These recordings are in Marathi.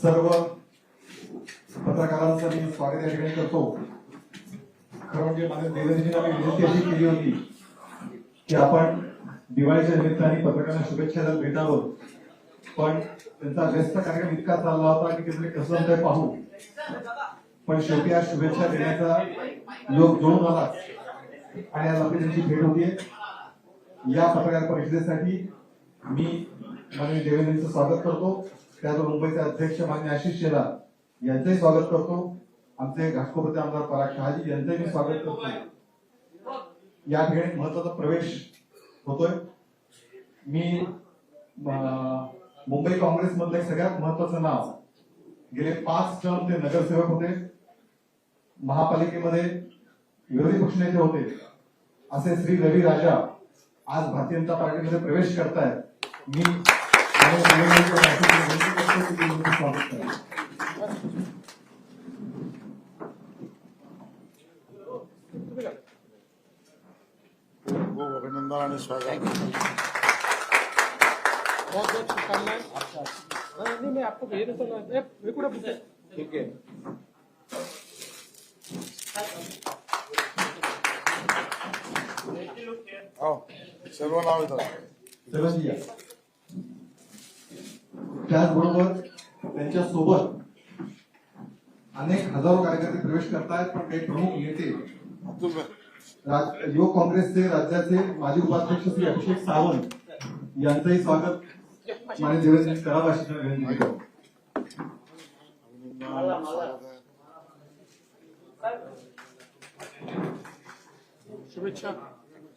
सर्व पत्रकारांचं मी स्वागत या ठिकाणी करतो. खरं म्हणजे माझ्या देवेंद्रजींना मी विनंती अशी केली होती की आपण दिवाळीच्या निमित्ताने पत्रकारांना शुभेच्छा द्यायला भेटावं, पण त्यांचा व्यस्त कार्यक्रम इतका चालला होता की ते कसं ते पाहू, पण शेवटी आज शुभेच्छा देण्याचा योग जुळून आला आणि आज आपली त्यांची भेट होतीये. या पत्रकार परिषदेसाठी मी माननीय देवेंद्रजींचं स्वागत करतो. त्याचबरोबर मुंबईचे अध्यक्ष माननीय आशिष शेलार यांचंही स्वागत करतो. आमचे घाटकोपरचे आमदार पराग शहाजी यांचंही मी स्वागत करतो. या ठिकाणी महत्वाचा प्रवेश होतोय. मी मुंबई काँग्रेस मधलं सगळ्यात महत्वाचं नाव, गेले 5 टर्म ते नगरसेवक होते, महापालिकेमध्ये विरोधी पक्षनेते होते, असे श्री रवी राजा आज भारतीय जनता पार्टीमध्ये प्रवेश करतायत. मी स्वागत करतो. अभिनंदन आणि स्वागत. बहुत बहुत शुभकामनाएं. नहीं मैं आपको भेज देता हूँ. ठीक है. सर्व नाव येतात. त्याचबरोबर त्यांच्या सोबत अनेक हजारो कार्यकर्ते प्रवेश करतायत, पण काही प्रमुख नेते युवक काँग्रेसचे राज्याचे माजी उपाध्यक्ष श्री अभिषेक सावंत यांचंही स्वागत माननीय देवेंद्रजी करावं अशी विनंती करतो. शुभेच्छा.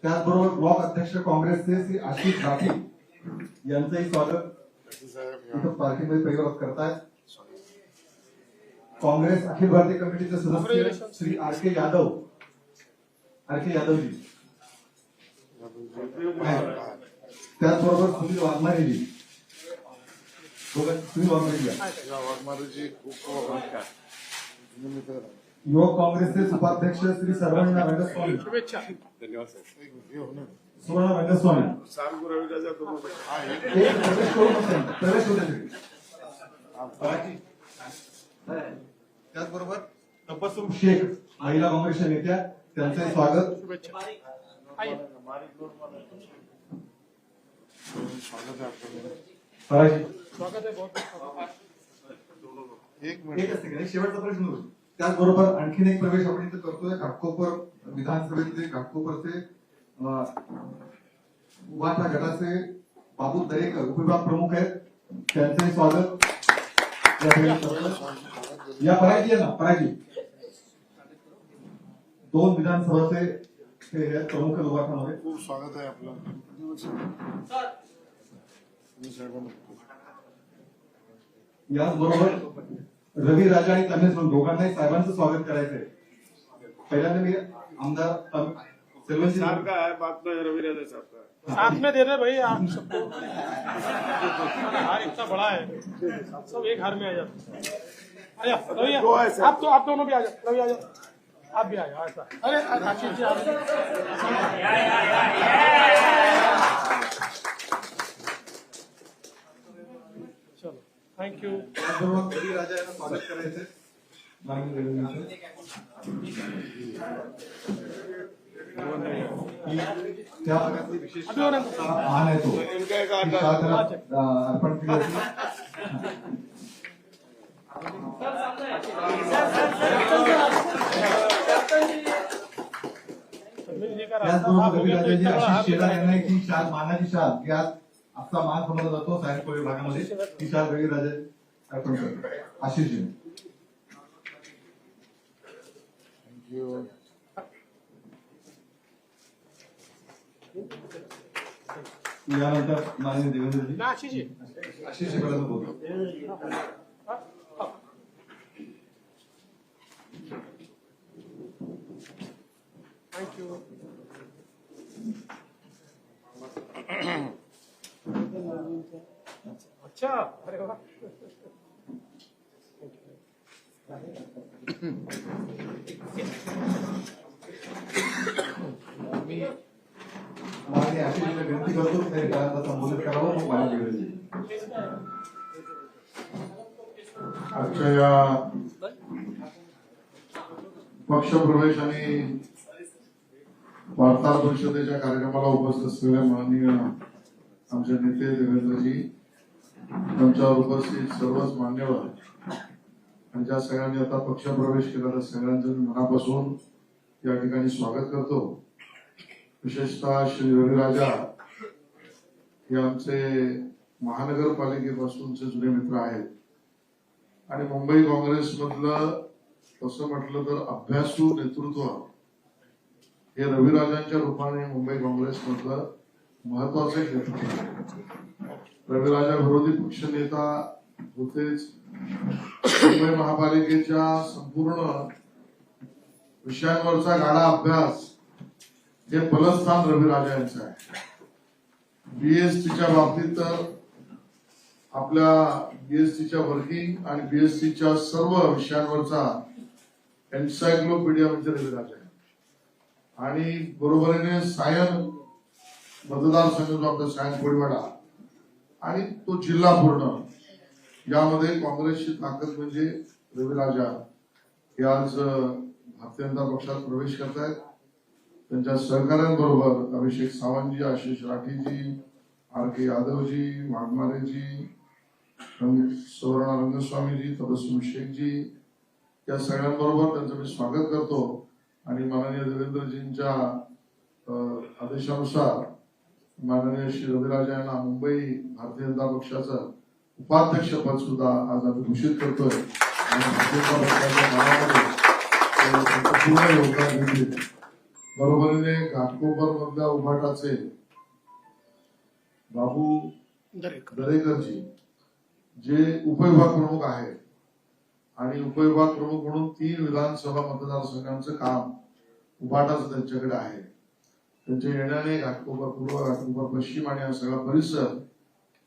त्याचबरोबर ब्लॉक अध्यक्ष काँग्रेसचे श्री आशिष राठी यांचंही स्वागत पार्टीमध्ये पहिल्यावर करतायत. काँग्रेस अखिल भारतीय कमिटीचे सदस्य श्री आर के यादवजी, त्याचबरोबर सुनील वाघमारेजी, युवक काँग्रेसचे उपाध्यक्ष श्री सर्वांना रंगस्वामी, शुभेच्छा. सुवर्ण रंगस्वामी, प्रवेश होते. त्याचबरोबर तबस्सुम शेख महिला काँग्रेसच्या नेत्या, त्यांचे स्वागत. शुभेच्छा. स्वागत आहे. बहुत शेवटचा प्रश्न होईल. त्याचबरोबर आणखीन एक प्रवेश आपण इथे करतोय. घाटकोपर विधानसभेचे घाटकोपरचे उभाटा गटाचे बाबू दरेकर उपविभाग प्रमुख आहेत, त्यांचंही स्वागत. या पराजी आहे ना, पराजी 2 विधानसभाचे प्रमुख उभाटामध्ये खूप स्वागत आहे आपलं. याचबरोबर रवी राजा आणि तमेश दोघांनाही साहेबांचं स्वागत करायचंय. पहिल्यांदा मी आमदार सेल्वंत साहब का है, बात में रवि राजा साहब का है. साथ में दे रहे भाई आप सबको. हार इतना बड़ा है, सब एक हार में आ जाते. आया रवि, आप दोनों भी आ जाओ. रवि आ जाओ, आप भी आ जाओ. ऐसा अरे आशीष जी आप. चलो थँक यू. रवी राजा यांना स्वागत करायचंय. त्या भागातली विशेष मान आहे तो अर्पण केली होती. त्याचबरोबर रवी राजाजी आशिष शेलार यांना एक शाल, मानाची शाल, की आज आपला मान समजला जातो सायन्स विभागामध्ये, ती शाल रवी राजा अर्पण करतो. आशिषजी थँक्यू. यानंतर माननीय देवेंद्रजी आशीष जी आशिष शेलारचं बोलतो. Thank you. अच्छा अरे वाह. माननीय आशिषजीला विनंती करतो की त्यांनी संबोधित करावं. मग माननीय देवेंद्रजी आजच्या या पक्षप्रवेश आणि वार्ताहर परिषदेच्या कार्यक्रमाला उपस्थित असलेल्या माननीय आमचे नेते देवेंद्रजी, मंचावर उपस्थित सर्वच मान्यवर आणि ज्या सगळ्यांनी आता पक्षप्रवेश केला त्या सगळ्यांचं मी मनापासून या ठिकाणी स्वागत करतो. विशेषतः श्री रविराजा हे आमचे महानगरपालिकेपासूनचे जुने मित्र आहेत आणि मुंबई काँग्रेसमधलं तसं म्हटलं तर अभ्यासू नेतृत्व हे रविराजांच्या रूपाने मुंबई काँग्रेसमधलं महत्वाचं एक नेतृत्व आहे. रविराजा विरोधी पक्षनेता होतेच, मुंबई महापालिकेच्या संपूर्ण विषयांवरचा गाढा अभ्यास हे बलस्थान रविराजा यांचं आहे. बीएसटीच्या बाबतीत तर आपल्या बीएसटीच्या वर्किंग आणि बीएसटीच्या सर्व विषयांवरचा एन्सायक्लोपीडिया म्हणजे रविराजा आहे. आणि बरोबरीने सायन मतदारसंघ जो आपला सायन कोळीवाडा आणि तो जिल्हा पूर्ण यामध्ये काँग्रेसची ताकद म्हणजे रविराजा हे आज भारतीय जनता पक्षात प्रवेश करतायत. त्यांच्या सहकाऱ्यांबरोबर अभिषेक सावंतजी, आशिष राठीजी, आर के यादवजी, वाघमारेजी, सुवर्णा रंगस्वामीजी, तबस्सुम शेखजी या सगळ्यांबरोबर त्यांचं मी स्वागत करतो. आणि माननीय देवेंद्रजींच्या आदेशानुसार माननीय श्री रविराजा यांना मुंबई भारतीय जनता पक्षाचं उपाध्यक्ष पद सुद्धा आज आम्ही घोषित करतोय आणि भारतीय जनता पक्षाच्या नावामध्ये त्यांचं पूर्ण योगदान देतील. बरोबरीने घाटकोपर मधल्या उभाटाचे बाबू दरेकरजी जे उपविभाग प्रमुख आहेत आणि उपविभाग प्रमुख म्हणून 3 विधानसभा मतदारसंघांचं काम उभाटाचं त्यांच्याकडे आहे. त्यांच्या येण्याने घाटकोपर पूर्व, घाटकोपर पश्चिम आणि हा सगळा परिसर,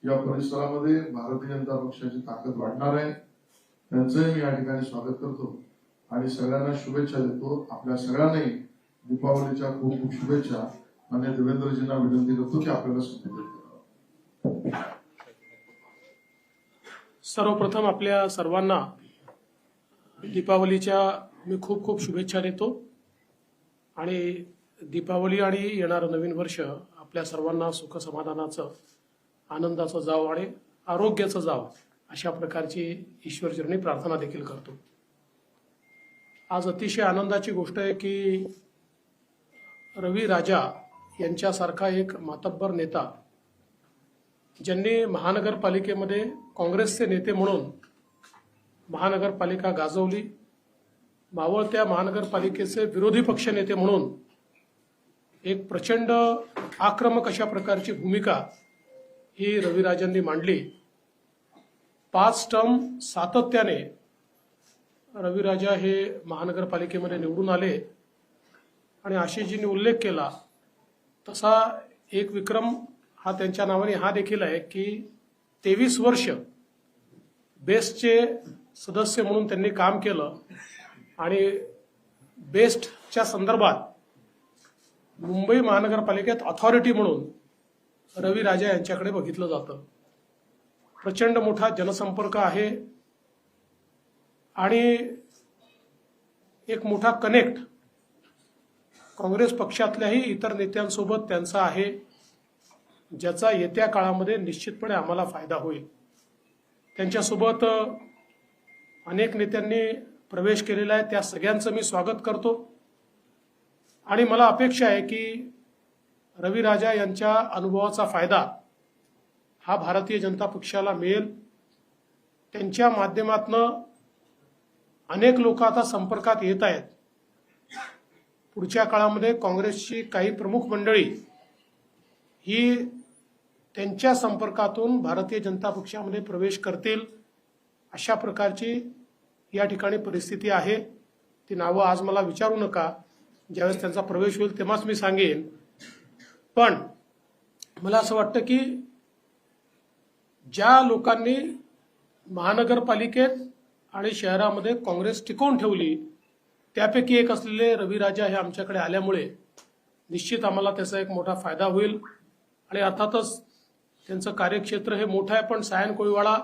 या परिसरामध्ये भारतीय जनता पक्षाची ताकद वाढणार आहे. त्यांचंही मी या ठिकाणी स्वागत करतो आणि सगळ्यांना शुभेच्छा देतो. आपल्या सगळ्यांनाही दीपावलीच्या खूप खूप शुभेच्छा. आणि देवेंद्रजींना विनंती करतो की आपल्याला संबोधित करावं. सर्वप्रथम आपल्या सर्वांना दीपावलीच्या मी खूप खूप शुभेच्छा देतो आणि दीपावली आणि येणारं नवीन वर्ष आपल्या सर्वांना सुख समाधानाचं, आनंदाचं जावं आणि आरोग्याचं जावं अशा प्रकारची ईश्वरचरणी प्रार्थना देखील करतो. आज अतिशय आनंदाची गोष्ट आहे की रवी राजा यांच्यासारखा एक मातब्बर नेता, ज्यांनी महानगरपालिकेमध्ये काँग्रेसचे नेते म्हणून महानगरपालिका गाजवली, मावळत्या महानगरपालिकेचे विरोधी पक्ष नेते म्हणून एक प्रचंड आक्रमक अशा प्रकारची भूमिका ही रविराजांनी मांडली. 5 टर्म सातत्याने रविराजा हे महानगरपालिकेमध्ये निवडून आले आणि आशिषजींनी उल्लेख केला तसा एक विक्रम हा त्यांच्या नावाने हा देखील आहे की 23 वर्ष बेस्टचे सदस्य म्हणून त्यांनी काम केलं आणि बेस्टच्या संदर्भात मुंबई महानगरपालिकेत ऑथॉरिटी म्हणून रविराजा यांच्याकडे बघितलं जातं. प्रचंड मोठा जनसंपर्क आहे आणि एक मोठा कनेक्ट काँग्रेस पक्षातल्याही इतर नेत्यांसोबत त्यांचा आहे, ज्याचा येत्या काळामध्ये निश्चितपणे आम्हाला फायदा होईल. त्यांच्यासोबत अनेक नेत्यांनी प्रवेश केलेला आहे, त्या सगळ्यांचं मी स्वागत करतो आणि मला अपेक्षा आहे की रविराजा यांच्या अनुभवाचा फायदा हा भारतीय जनता पक्षाला मिळेल. त्यांच्या माध्यमातून अनेक लोक आता संपर्कात येत आहेत. पुढच्या काळामध्ये काँग्रेसची काही प्रमुख मंडळी ही त्यांच्या संपर्कातून भारतीय जनता पक्षामध्ये प्रवेश करतील अशा प्रकारची या ठिकाणी परिस्थिती आहे. ती नावं आज मला विचारू नका, ज्यावेळेस त्यांचा प्रवेश होईल तेव्हाच मी सांगेन. पण मला असं वाटतं की ज्या लोकांनी महानगरपालिकेत आणि शहरामध्ये काँग्रेस टिकवून ठेवली त्यापैकी एक असलेले रविराजा हे आमच्याकडे आल्यामुळे निश्चित आम्हाला त्याचा एक मोठा फायदा होईल. आणि अर्थातच त्यांचं कार्यक्षेत्र हे मोठं आहे, पण सायन कोळीवाडा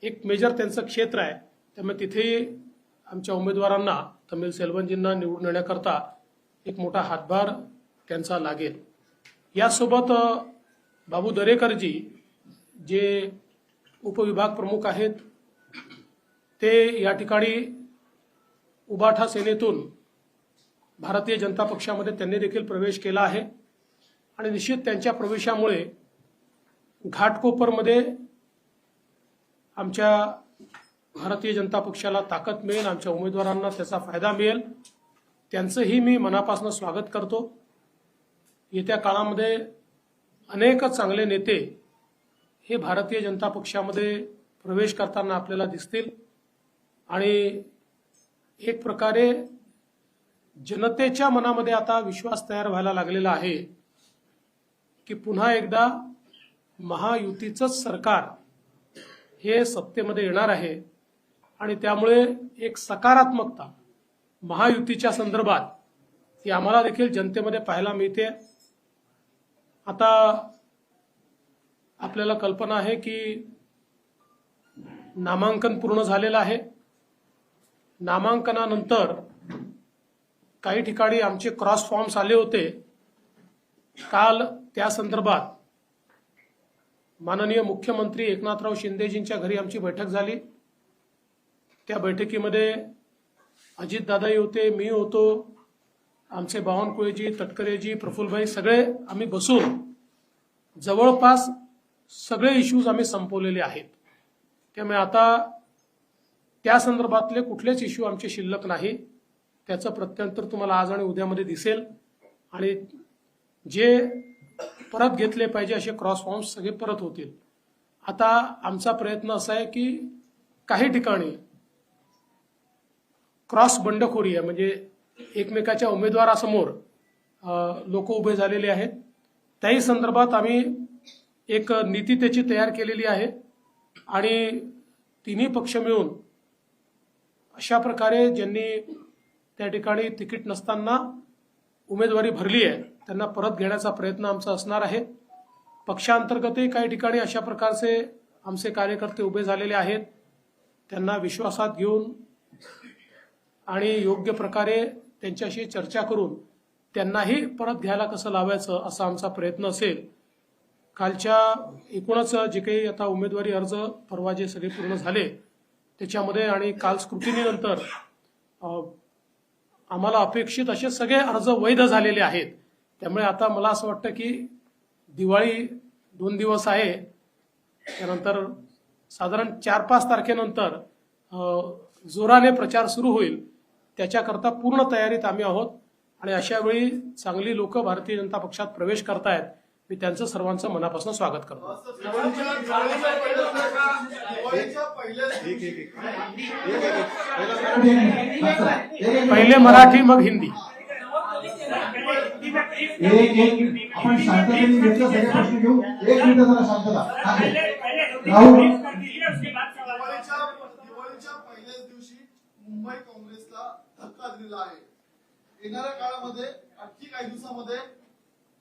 एक मेजर त्यांचं क्षेत्र आहे त्यामुळे तिथे आमच्या उमेदवारांना तमिल सेल्वनजींना निवडून येण्याकरता एक मोठा हातभार त्यांचा लागेल. यासोबत बाबू दरेकरजी जे उपविभाग प्रमुख आहेत ते या ठिकाणी उबाठा सेनेतून भारतीय जनता पक्षामध्ये त्यांनी देखील प्रवेश केला आहे आणि निश्चित त्यांच्या प्रवेशामुळे घाटकोपरमध्ये आमच्या भारतीय जनता पक्षाला ताकद मिळेल, आमच्या उमेदवारांना त्याचा फायदा मिळेल. त्यांचंही मी मनापासून स्वागत करतो. येत्या काळामध्ये अनेक चांगले नेते हे भारतीय जनता पक्षामध्ये प्रवेश करताना आपल्याला दिसतील आणि एक प्रकारे जनतेच्या मनामध्ये आता विश्वास तयार व्हायला लागलेला आहे की पुन्हा एकदा महायुतीचंच सरकार हे सत्तेमध्ये येणार आहे आणि त्यामुळे एक सकारात्मकता महायुतीच्या संदर्भात ती आम्हाला देखील जनतेमध्ये पाहायला मिळते. आता आपल्याला कल्पना आहे की नामांकन पूर्ण झालेलं आहे. नामांकनानंतर काही ठिकाणी आमचे क्रॉस फॉर्म्स आले होते. काल त्या संदर्भात माननीय मुख्यमंत्री एकनाथराव शिंदेजींच्या घरी आमची बैठक झाली. त्या बैठकीमध्ये अजितदादाही होते, मी होतो, आमचे बावनकुळेजी, तटकरेजी, प्रफुल्लभाई सगळे आम्ही बसून जवळपास सगळे इश्यूज आम्ही संपवलेले आहेत. त्यामुळे आता त्या संदर्भातले कुठलेच इश्यू आमचे शिल्लक नाही. त्याचं प्रत्यंतर तुम्हाला आज आणि उद्यामध्ये दिसेल आणि जे परत घेतले पाहिजे असे क्रॉस फॉर्म्स सगळे परत होतील. आता आमचा प्रयत्न असा आहे की काही ठिकाणी क्रॉस बंडखोरी आहे, म्हणजे एकमेकाच्या उमेदवारासमोर लोक उभे झालेले आहेत. त्याही संदर्भात आम्ही एक नीती त्याची तयार केलेली आहे आणि तिन्ही पक्ष मिळून अशा प्रकारे ज्यांनी त्या ठिकाणी तिकीट नसताना उमेदवारी भरली आहे त्यांना परत घेण्याचा प्रयत्न आमचा असणार आहे. पक्षांतर्गतही काही ठिकाणी अशा प्रकारचे आमचे कार्यकर्ते उभे झालेले आहेत. त्यांना विश्वासात घेऊन आणि योग्य प्रकारे त्यांच्याशी चर्चा करून त्यांनाही परत घ्यायला कसं लावायचं असा आमचा प्रयत्न असेल. कालच्या एकूणच जे काही आता उमेदवारी अर्ज परवा जे सगळे पूर्ण झाले त्याच्यामध्ये आणि काल स्क्रुटिनीनंतर आम्हाला अपेक्षित असे सगळे अर्ज वैध झालेले आहेत. त्यामुळे आता मला असं वाटतं की दिवाळी 2 दिवस आहे, त्यानंतर साधारण 4-5 तारखेनंतर जोराने प्रचार सुरू होईल. त्याच्याकरता पूर्ण तयारीत आम्ही आहोत आणि अशा वेळी चांगली लोक भारतीय जनता पक्षात प्रवेश करतायत. मी त्यांचं सर्वांचं मनापासून स्वागत करतो. पहिले मराठी मग हिंदी. आपण शांततेने घेतलं सगळे प्रश्न घेऊ. 1 मिनिट जरा शांतता. राहुल दिवाळीच्या पहिल्याच दिवशी मुंबई काँग्रेसला धक्का दिलेला आहे. येणाऱ्या काळामध्ये आणखी काही दिवसामध्ये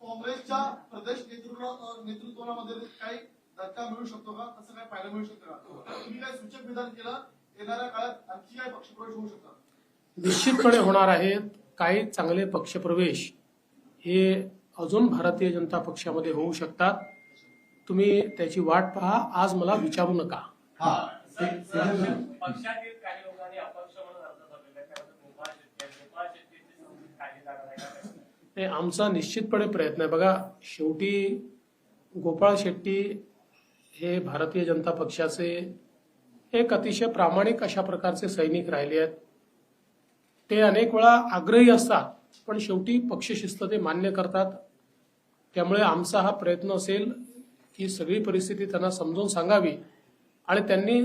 काँग्रेसच्या प्रदेश नेतृत्वामध्ये काही धक्का मिळू शकतो का, असं काय पाहायला मिळू शकतं का? तुम्ही काय सूचक विधान केलं, येणाऱ्या काळात आणखी काय पक्षप्रवेश होऊ शकतात? निश्चितपणे होणार आहेत. काही चांगले पक्षप्रवेश हे अजून भारतीय जनता पक्षामध्ये होऊ शकतात. तुम्ही त्याची वाट पहा, आज मला विचारू नका. पक्षातील काही लोकांनी अपक्ष म्हणून अर्ज भरलेला आहे, गोपाळ शेट्टीची संधी खाली जागा आहे. आमचा निश्चितपणे प्रयत्न आहे. बघा, शेवटी गोपाळ शेट्टी हे भारतीय जनता पक्षाचे एक अतिशय प्रामाणिक अशा प्रकारचे सैनिक राहिले आहेत. ते अनेक वेळा आग्रही असतात पण शेवटी पक्षशिस्त ते मान्य करतात. त्यामुळे आमचा हा प्रयत्न असेल की सगळी परिस्थिती त्यांना समजून सांगावी आणि त्यांनी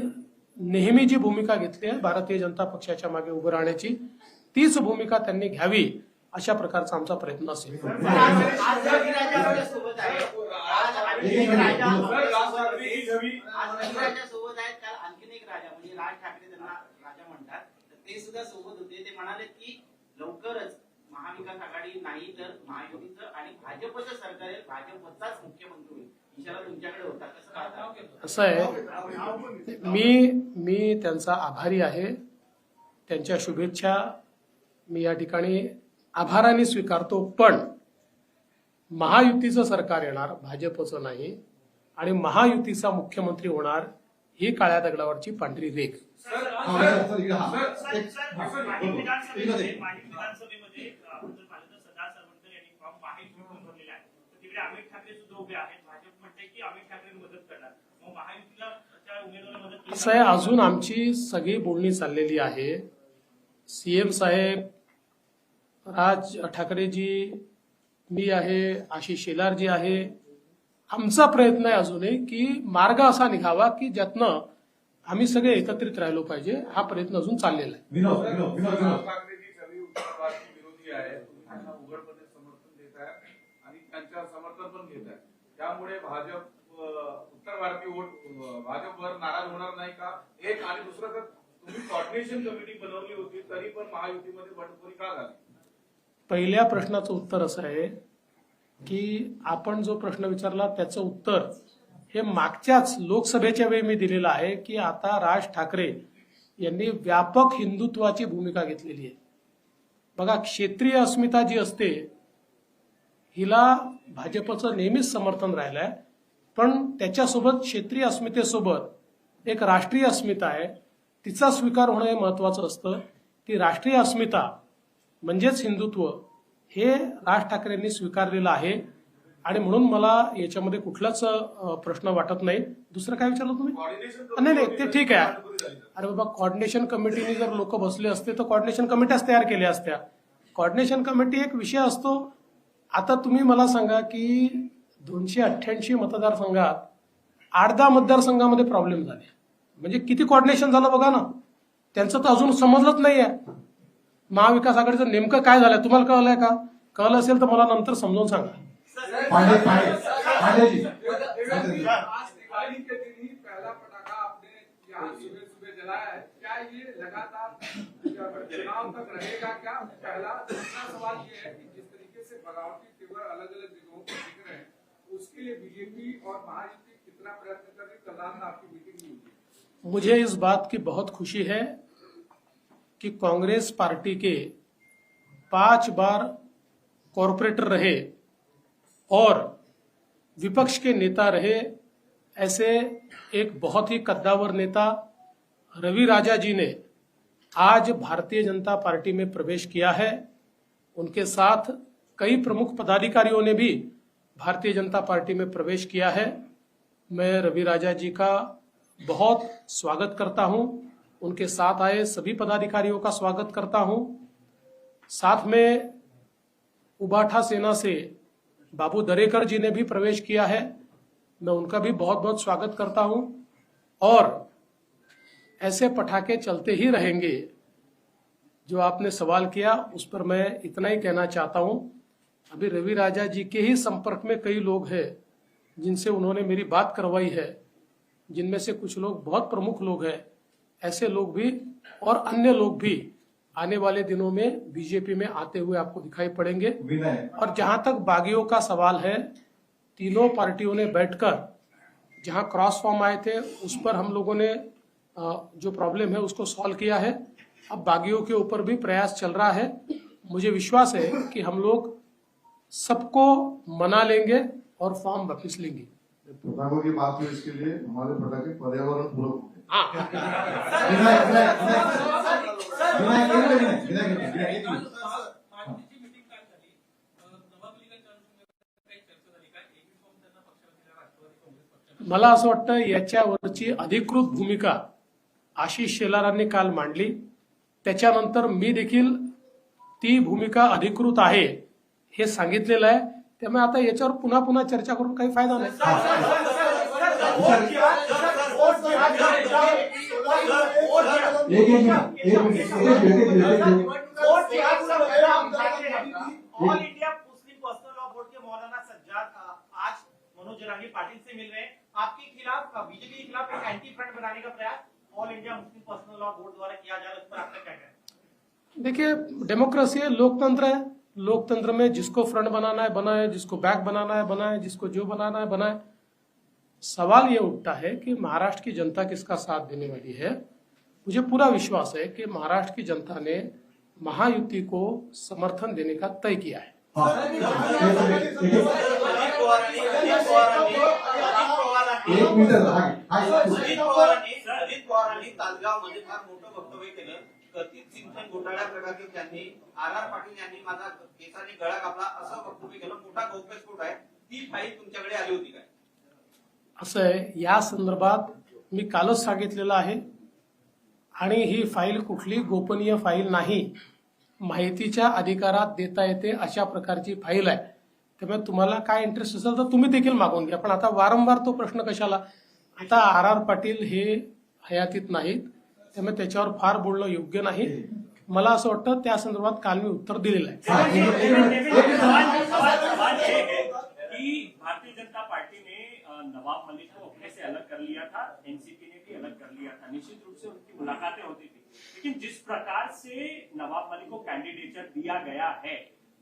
नेहमी जी भूमिका घेतली आहे भारतीय जनता पक्षाच्या मागे उभं राहण्याची, तीच भूमिका त्यांनी घ्यावी अशा प्रकारचा आमचा प्रयत्न असेल. ते सुद्धा सोबत होते. ते म्हणाले की लवकरच महाविकास आघाडी नाही तर महायुतीचं आणि भाजपचं सरकार आहे, भाजपचाच मुख्यमंत्री होईल, इशारा तुमच्याकडे होता, कसं पाहता? असं आहे, मी त्यांचा आभारी आहे. त्यांच्या शुभेच्छा मी या ठिकाणी आभाराने स्वीकारतो. पण महायुतीचं सरकार येणार, भाजपचं नाही, आणि महायुतीचा मुख्यमंत्री होणार ही काळ्या दगडावरची पांढरी रेघ. माजी विधानसभेमध्ये आपण जर पाहिलं तर सरदार सरवणकर यांनी फॉर्म महायुतीतून भरलेला आहे. तर तिकडे अमित ठाकरे सुद्धा उभे आहेत. भाजप म्हणते की अमित ठाकरे मदत करणार, मग महायुतीला त्या उमेदवाराला मदत असं आहे, अजून आमची सगळी बोलणी चाललेली आहे. सीएम साहेब, राज ठाकरेजी, मी आहे, आशिष शेलारजी आहे. आमचा प्रयत्न आहे अजूनही की मार्ग असा निघावा की ज्यातनं आम्ही सगळे एकत्रित राहिलो पाहिजे. हा प्रयत्न अजून चाललेला आहे. विनोद विनोद विनोद विनोद ठाकरेजी सगळी उत्तरवादी विरोधी आहे, त्यांना उघडपणे समर्थन देत आहे आणि त्यांच्या समर्थन पण घेत आहे. त्यामुळे भाजप उत्तर भारतीय वोट भाजपवर नाराज होणार नाही का? एक, आणि दुसरं, तर तुम्ही कोऑर्डिनेशन कमिटी बनवली होती तरी पण महायुतीमध्ये बंडखोरी का झाली? पहिल्या प्रश्नाचं उत्तर असं आहे की आपण जो प्रश्न विचारला त्याचं उत्तर हे मागच्याच लोकसभेच्या वेळी मी दिलेलं आहे की आता राज ठाकरे यांनी व्यापक हिंदुत्वाची भूमिका घेतलेली आहे. बघा, क्षेत्रीय अस्मिता जी असते हिला भाजपचं नेहमीच समर्थन राहिलं आहे, पण त्याच्यासोबत क्षेत्रीय अस्मितेसोबत एक राष्ट्रीय अस्मिता आहे, तिचा स्वीकार होणं हे महत्वाचं असतं. ती राष्ट्रीय अस्मिता म्हणजेच हिंदुत्व हे राज ठाकरेंनी स्वीकारलेलं आहे, आणि म्हणून मला याच्यामध्ये कुठलाच प्रश्न वाटत नाही. दुसरं काय विचारलं तुम्ही? नाही, ते ठीक आहे. अरे बाबा, कोऑर्डिनेशन कमिटीने जर लोक बसले असते तर कोऑर्डिनेशन कमिट्याच तयार केल्या असत्या. कोऑर्डिनेशन कमिटी एक विषय असतो. आता तुम्ही मला सांगा की 288 मतदारसंघात 8-10 मतदारसंघामध्ये प्रॉब्लेम झाले, म्हणजे किती कोऑर्डिनेशन झालं बघा ना. त्यांचं तर अजून समजलंच नाहीये महाविकास आघाडीचं नेमकं काय झालंय. तुम्हाला कळलंय का? कळलं असेल तर मला नंतर समजावून सांगा. पांडे पांडेजी आज दिवाली के दिन ही पहला पटाखा आपने यहाँ सुबह सुबह जलाया है, क्या ये लगातार चुनाव तक रहेगा? क्या पहला? दूसरा सवाल ये है कि जिस तरीके से बगावती तेवर अलग अलग जगहों पर दिख रहे हैं, उसके लिए बीजेपी और महायुति कितना प्रयत्न कर रही? कल रात आपकी मीटिंग नहीं हुई? मुझे इस बात की बहुत खुशी है कि कांग्रेस पार्टी के 5 बार कॉरपोरेटर रहे और विपक्ष के नेता रहे ऐसे एक बहुत ही कद्दावर नेता रवि राजा जी ने आज भारतीय जनता पार्टी में प्रवेश किया है. उनके साथ कई प्रमुख पदाधिकारियों ने भी भारतीय जनता पार्टी में प्रवेश किया है. मैं रवि राजा जी का बहुत स्वागत करता हूं. उनके साथ आए सभी पदाधिकारियों का स्वागत करता हूं. साथ में उबाठा सेना से बाबू दरेकर जी ने भी प्रवेश किया है. मैं उनका भी बहुत बहुत स्वागत करता हूं. और ऐसे पटाखे चलते ही रहेंगे. जो आपने सवाल किया उस पर मैं इतना ही कहना चाहता हूं. अभी रवि राजा जी के ही संपर्क में कई लोग हैं जिनसे उन्होंने मेरी बात करवाई है, जिनमें से कुछ लोग बहुत प्रमुख लोग हैं. ऐसे लोग भी और अन्य लोग भी आने वाले दिनों में बीजेपी में आते हुए आपको दिखाई पड़ेंगे. और जहां तक बागियों का सवाल है, तीनों पार्टियों ने बैठकर जहां क्रॉस फॉर्म आए थे उस पर हम लोगों ने जो प्रॉब्लम है उसको सॉल्व किया है. अब बागियों के ऊपर भी प्रयास चल रहा है. मुझे विश्वास है कि हम लोग सबको मना लेंगे और फॉर्म वापिस लेंगे. पटाखों की बात हुई, इसके लिए हमारे पटाखे पर्यावरण पूरक होंगे. मला असं वाटतं याच्यावरची अधिकृत भूमिका आशिष शेलारांनी काल मांडली. त्याच्यानंतर मी देखील ती भूमिका अधिकृत आहे हे सांगितलेलं आहे. त्यामुळे आता याच्यावर पुन्हा पुन्हा चर्चा करून काही फायदा नाही. All India Muslim Personal Law Board के मौलाना सज्जाद आज मनोज जरांगी पाटिल से मिल रहे हैं. आपके खिलाफ, बीजेपी के खिलाफ एक एंटी फ्रंट बनाने का प्रयास all India Muslim Personal Law board द्वारा किया जा रहा है, उस पर आपका क्या कहना है? देखिए, डेमोक्रेसी है, लोकतंत्र है, लोकतंत्र में जिसको फ्रंट बनाना है बनाए, जिसको बैक बनाना है बनाए, जिसको जो बनाना है बनाए। सवाल ये उठता है कि महाराष्ट्र की जनता किसका साथ देने वाली है। मुझे पूरा विश्वास है कि महाराष्ट्र की जनता ने महायुति को समर्थन देने का तय किया है। हाँ, एक मिनिट अजित पवारांनी तासगावमध्ये फार मोठं वक्तव्य केलं. कथित सिंचन घोटाळा प्रकरणी त्यांनी आर पाटील यांनी माझा केसाने गळा कापला असं वक्तव्य केलं. मोठा गौप्यस्फोट आहे. ती फाईल तुमच्याकडे आली होती काय? असं आहे, या संदर्भात मी कालच सांगितलेलं आहे आणि ही फाईल कुठली गोपनीय फाईल नाही, माहितीच्या अधिकारात देता येते अशा प्रकारची फाईल आहे. त्यामुळे तुम्हाला काय इंटरेस्ट असेल तर तुम्ही देखील मागून घ्या. पण आता वारंवार तो प्रश्न कशाला? आता आर पाटील हे हयातीत नाहीत, त्यामुळे त्याच्यावर फार बोलणं योग्य नाही. मला असं वाटतं त्या संदर्भात काल मी उत्तर दिलेलं आहे. सवाल ये है कि भारतीय जनता पार्टी ने नवाब मलिक को अपने से अलग कर लिया था, एनसीपी ने भी अलग कर लिया था. निश्चित रूप से उनकी मुलाकातें होती थी, लेकिन जिस प्रकार से नवाब मलिक को कैंडिडेचर दिया गया है,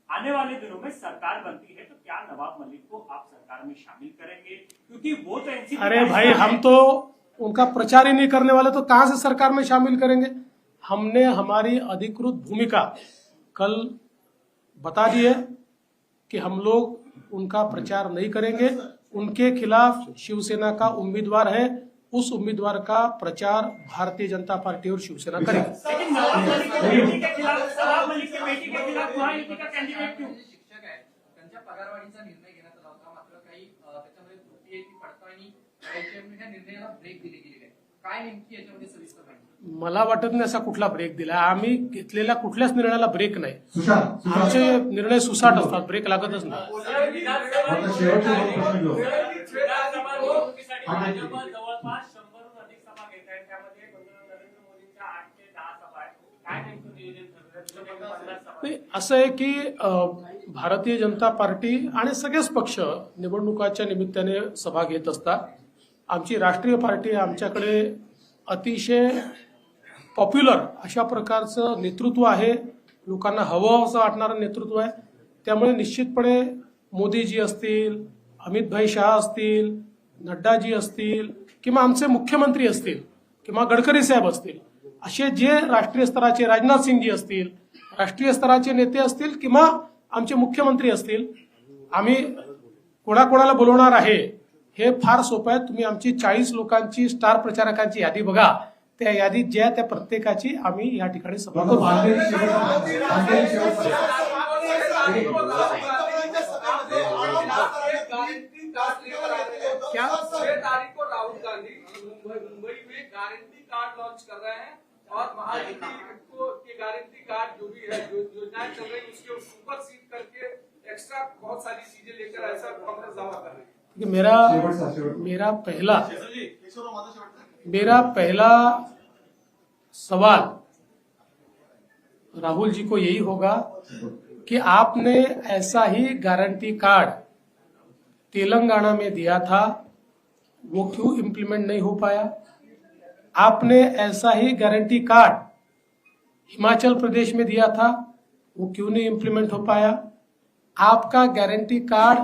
आने वाले दिनों में सरकार बनती है तो क्या नवाब मलिक को आप सरकार में शामिल करेंगे? क्योंकि वो तो एनसीपी, अरे भाई, हम तो उनका प्रचार ही नहीं करने वाले, तो कहां से सरकार में शामिल करेंगे? हमने हमारी अधिकृत भूमिका कल बता दी है कि हम लोग उनका प्रचार नहीं करेंगे. उनके खिलाफ शिवसेना का उम्मीदवार है, उस उम्मीदवार का प्रचार भारतीय जनता पार्टी और शिवसेना करेगी. लेकिन नवाब मलिक के बेटी के खिलाफ, नवाब मलिक के बेटी के खिलाफ महायुति का कैंडिडेट क्यों? शिक्षक आहेत त्यांच्या पगारवाढीचा निर्णय घेण्यात आला होता, मात्र काही त्याच्यामध्ये त्रुटी आहे ती पडताळणी करायची आहे. ह्या निर्णयाला ब्रेक दिली गेली आहे. काय नेमकी याच्यामध्ये सविस्तर माहिती? मला वाटत नाही असा कुठला ब्रेक दिला. आम्ही घेतलेल्या कुठल्याच निर्णयाला ब्रेक नाही. सुशांत आमचे निर्णय सुसाट असतात, ब्रेक लागतच नाही. आता शेवटचे दोन प्रश्न घेऊ. भाजप जवळपास 100हून अधिक सभा घेत आहे, त्यामध्ये नरेंद्र मोदींच्या 8 ते 10 सभा आहेत. काय नेमकं नियोजन ठरलं? नाही, असं आहे की भारतीय जनता पार्टी आणि सगळेच पक्ष निवडणुकाच्या निमित्ताने सभा घेत असतात. आमची राष्ट्रीय पार्टी आमच्याकडे अतिशय पॉप्युलर अशा प्रकारचं नेतृत्व आहे, लोकांना हवं असं वाटणारं नेतृत्व आहे. त्यामुळे निश्चितपणे मोदीजी असतील, अमित भाई शाह असतील, नड्डाजी असतील, किंवा आमचे मुख्यमंत्री असतील, किंवा गडकरी साहेब असतील, असे जे राष्ट्रीय स्तराचे राजनाथ सिंगजी असतील, राष्ट्रीय स्तराचे नेते असतील, किंवा आमचे मुख्यमंत्री असतील, आम्ही कोणाकोणाला बोलवणार आहे हे फार सोपं आहे. तुम्ही आमची 40 लोकांची स्टार प्रचारकांची यादी बघा, त्या यादीत ज्या त्या प्रत्येकाची आम्ही या ठिकाणी सभा आता करू. बांधलेली शेवटचा क्या? 6 तारीख को राहुल गांधी मुंबई में गारंटी कार्ड लॉन्च कर रहे हैं और महायुति को ये गारंटी कार्ड जो भी है, जो योजनाएं चल रही है, उसके ऊपर सीट करके एक्स्ट्रा बहुत सारी चीजें लेकर ऐसा कांग्रेस दावा कर रही है. कि शेवटचा मेरा पहला सवाल राहुल जी को यही होगा कि आपने ऐसा ही गारंटी कार्ड तेलंगाना में दिया था, वो क्यों इम्प्लीमेंट नहीं हो पाया? आपने ऐसा ही गारंटी कार्ड हिमाचल प्रदेश में दिया था, वो क्यों नहीं इम्प्लीमेंट हो पाया? आपका गारंटी कार्ड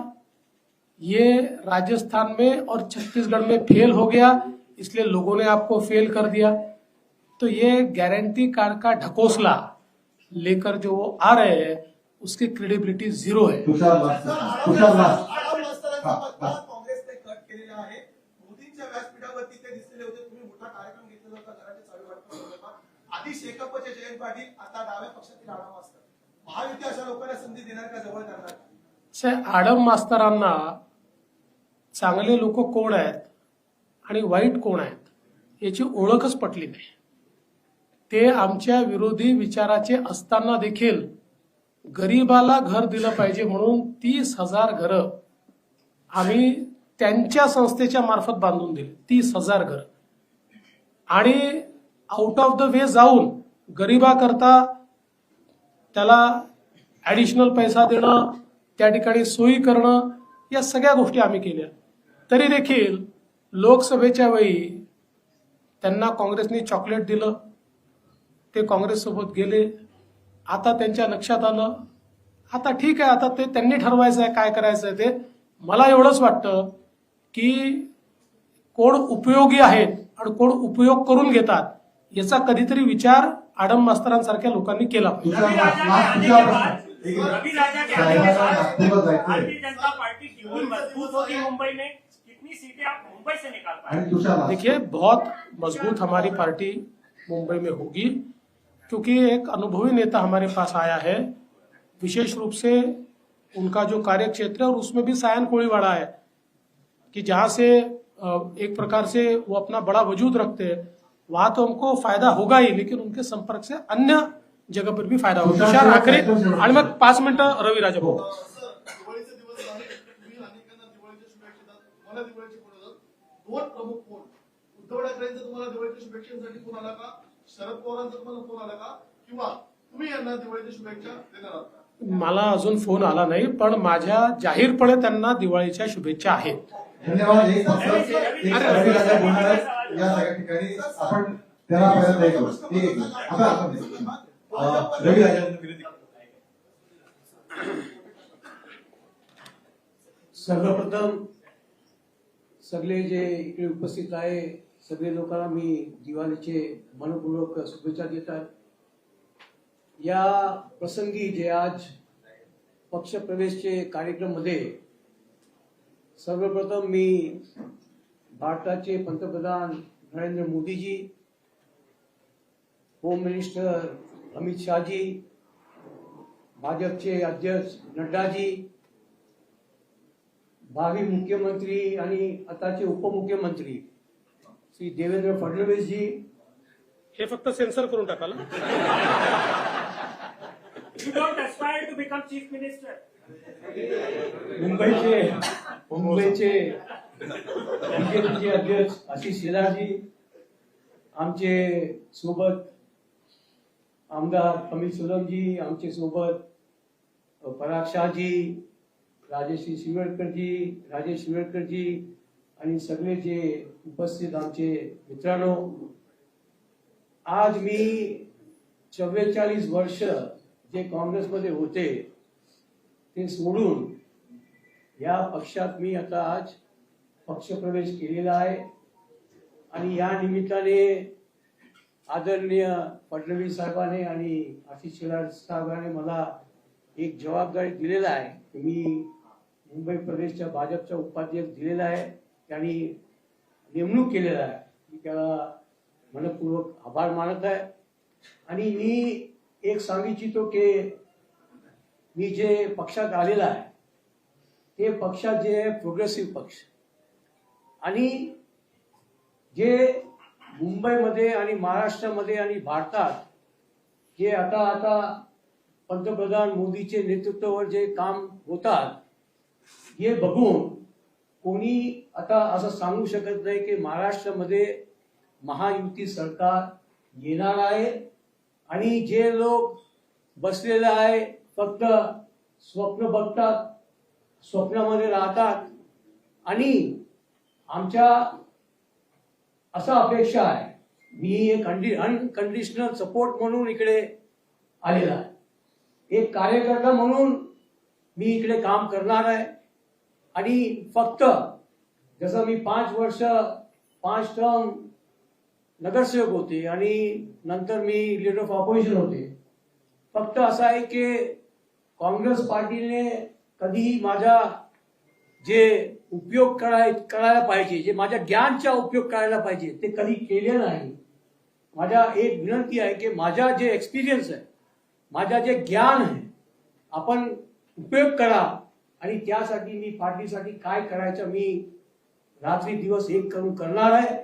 ये राजस्थान में और छत्तीसगढ़ में फेल हो गया, इसलिए लोगों ने आपको फेल कर दिया. तो ये गारंटी कार्ड का ढकोसला लेकर जो वो आ रहे हैं, उसकी क्रेडिबिलिटी जीरो है. तुषार लास्ट काँग्रेसने कट केलेला आहे. मोदींच्या व्यासपीठावरती ते दिसलेले होते. तुम्ही मोठा कार्यक्रम घेतलेला होता घराच्या चालू वाटपासंदर्भात. आधी शेकापचे जयंत पाटील, आता डाव्या पक्षातील आढावा मास्तर. महायुती अशा लोकांना संधी देणार का, जवळ करणार का? से आडम मास्तरांना चांगले लोक कोण आहेत आणि वाईट कोण आहेत याची ओळखच पटली नाही. ते आमच्या विरोधी विचाराचे असताना देखील गरीबाला घर दिलं पाहिजे म्हणून 30,000 घरं आम्ही त्यांच्या संस्थेच्या मार्फत बांधून दिली. 30,000 घरं. आणि आउट ऑफ द वे जाऊन गरीबाकरता त्याला ऍडिशनल पैसा देणं, त्या ठिकाणी सोयी करणं, या सगळ्या गोष्टी आम्ही केल्या. तरी देखील लोकसभेच्या वेळी त्यांना काँग्रेसने चॉकलेट दिलं, ते काँग्रेससोबत गेले. आता त्यांच्या लक्षात आलं आता ठीक आहे, आता ते त्यांनी ठरवायचं आहे काय करायचं आहे ते. मला एवढंच वाटतं की कोण उपयोगी आहेत आणि कोण उपयोग करून घेतात याचा कधीतरी विचार आडम मास्तरांसारख्या लोकांनी केला पाहिजे. तुझा रवि राजा लास्ट के तुझा आने के प्रश्न. बाद एक मिनिट. रवि राजा के आने के बाद नागपूरला जायचंय. भारतीय जनता पार्टी कितनी मजबूत होगी मुंबई में, कितनी सीटें आप मुंबई से निकाल पाए? आणि तुषार लास्ट. देखिए, बहुत मजबूत हमारी पार्टी मुंबई में होगी क्योंकि एक अनुभवी नेता हमारे पास आया है, विशेष रूप से उनका जो कार्य क्षेत्र है और उसमें भी सायन कोळीवाड़ा है कि जहां से एक प्रकार से वो अपना बड़ा वजूद रखते हैं. वहां तो हमको फायदा होगा ही, लेकिन उनके संपर्क से अन्य जगह पर भी फायदा होगा. तुषार आखरे आणि मग 5 मिनिटं रवी राजा भाऊ. दिवाळीचे दिवस आहे, तुम्ही अनेकांना दिवाळीच्या शुभेच्छा देतात. मला दिवाळीची फोन येतात. दोन प्रमुख फोन. उद्धव ठाकरेंचा तुम्हाला दिवाळीच्या शुभेच्छांसाठी फोन आला का? शरद पवारांचा तुम्हाला फोन आला का? किंवा तुम्ही यांना दिवाळीच्या शुभेच्छा देणार आहात का? मला अजून फोन आला नाही, पण माझ्या जाहीरपणे त्यांना दिवाळीच्या शुभेच्छा आहेत. धन्यवाद. एक फक्त एक रवी राजा बोलणार आहेत या सगळ्या ठिकाणी. आपण त्याला पर्यंत एक आता आपण रवी राजांना विनंती करतो. सर्वप्रथम सगळे जे इकडे उपस्थित आहे सगळे लोकांना मी दिवाळीचे मनपूर्वक शुभेच्छा देतात. या प्रसंगी जे आज पक्षप्रवेशचे कार्यक्रम मध्ये सर्वप्रथम मी भारताचे पंतप्रधान नरेंद्र मोदीजी, होम मिनिस्टर अमित शाहजी, भाजपचे अध्यक्ष नड्डाजी, भावी मुख्यमंत्री आणि आताचे उपमुख्यमंत्री श्री देवेंद्र फडणवीस जी, हे फक्त सेन्सर करून टाकाल. You don't aspire to become chief minister. मुंबईचे बीजेपीचे अध्यक्ष आशिष शेलारजी, आमचे सोबत आमदार कमिल सुलमजी, आमचे सोबत पराग शाहजी, राजेश शिवेडकरजी आणि सगळे जे उपस्थित आमचे मित्रांनो, आज मी 44 वर्ष जे काँग्रेसमध्ये होते ते सोडून या पक्षात मी आता आज पक्षप्रवेश केलेला आहे. आणि या निमित्ताने आदरणीय फडणवीस साहेबांनी आणि आशिष शेलार साहेबांनी मला एक जबाबदारी दिलेला आहे की मी मुंबई प्रदेशच्या भाजपचा उपाध्यक्ष दिलेला आहे, त्यांनी नेमणूक केलेला आहे. मी त्याला मनपूर्वक आभार मानत आहे. आणि मी एक सांगू इच्छितो की मी जे पक्षात आलेला आहे ते पक्षात जे प्रोग्रेसिव्ह पक्ष आणि जे मुंबईमध्ये आणि महाराष्ट्रामध्ये आणि भारतात जे आता पंतप्रधान मोदीचे नेतृत्वावर जे काम होतात हे बघून कोणी आता असं सांगू शकत नाही की महाराष्ट्रामध्ये महायुती सरकार येणार आहे. आणि जे लोक बसलेले आहे फक्त स्वप्न बघतात, स्वप्नामध्ये राहतात. आणि आमच्या असा अपेक्षा आहे, मी एक अनकंडिशनल सपोर्ट म्हणून इकडे आलेला आहे, एक कार्यकर्ता म्हणून मी इकडे काम करणार आहे. आणि फक्त जसं मी 5 वर्ष 5 टर्म नगरसेवक होते आणि नंतर मी लीडर ऑफ ऑपोजिशन होते. फक्त असं आहे की काँग्रेस पार्टीने कधीही माझा जे उपयोग करायला पाहिजे, जे माझ्या ज्ञानचा उपयोग करायला पाहिजे ते कधी केले नाही. माझा एक विनंती आहे की माझा जे एक्सपिरियन्स आहे, माझा जे ज्ञान आहे, आपण उपयोग करा. आणि त्यासाठी मी पार्टीसाठी काय करायचं मी रात्री दिवस एक करून करणार आहे.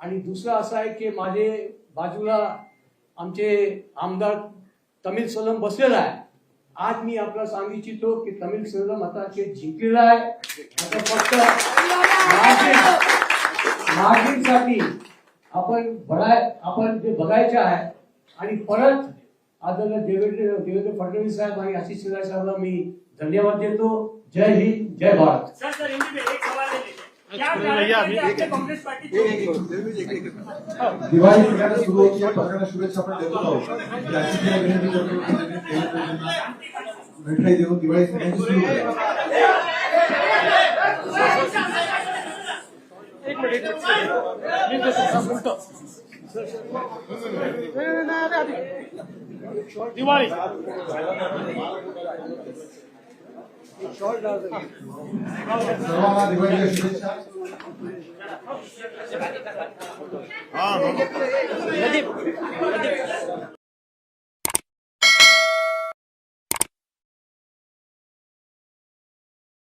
आणि दुसरं असं आहे की माझे बाजूला आमचे आमदार कमिल सुलम बसलेला आहे. आज मी आपल्याला सांगू इच्छितो की कमिल सुलम आता जिंकलेला आहे. आता फक्त मार्जिनसाठी आपण जे बघायचे आहे. आणि परत आदरणीय देवेंद्र फडणवीस साहेब आणि आशिष शेलार साहेबांना मी धन्यवाद देतो. जय हिंद, जय भारत. सर हिंदी में एक सवाल है. क्या कारण भैया, है कि आपने कांग्रेस पार्टी छोड़ी? दिवाळी सगळ्यांना सुरू होती आहे, सगळ्यांना शुभेच्छा आपण देतो आहोत. त्याची मी विनंती करतो की त्यांनी देवपूजना मिठाई देऊन दिवाळी सगळ्यांची सुरू करा. एक मिनिट मी देतो उलट दिवाळी सर्वांना दिवाळीच्या शुभेच्छा. हा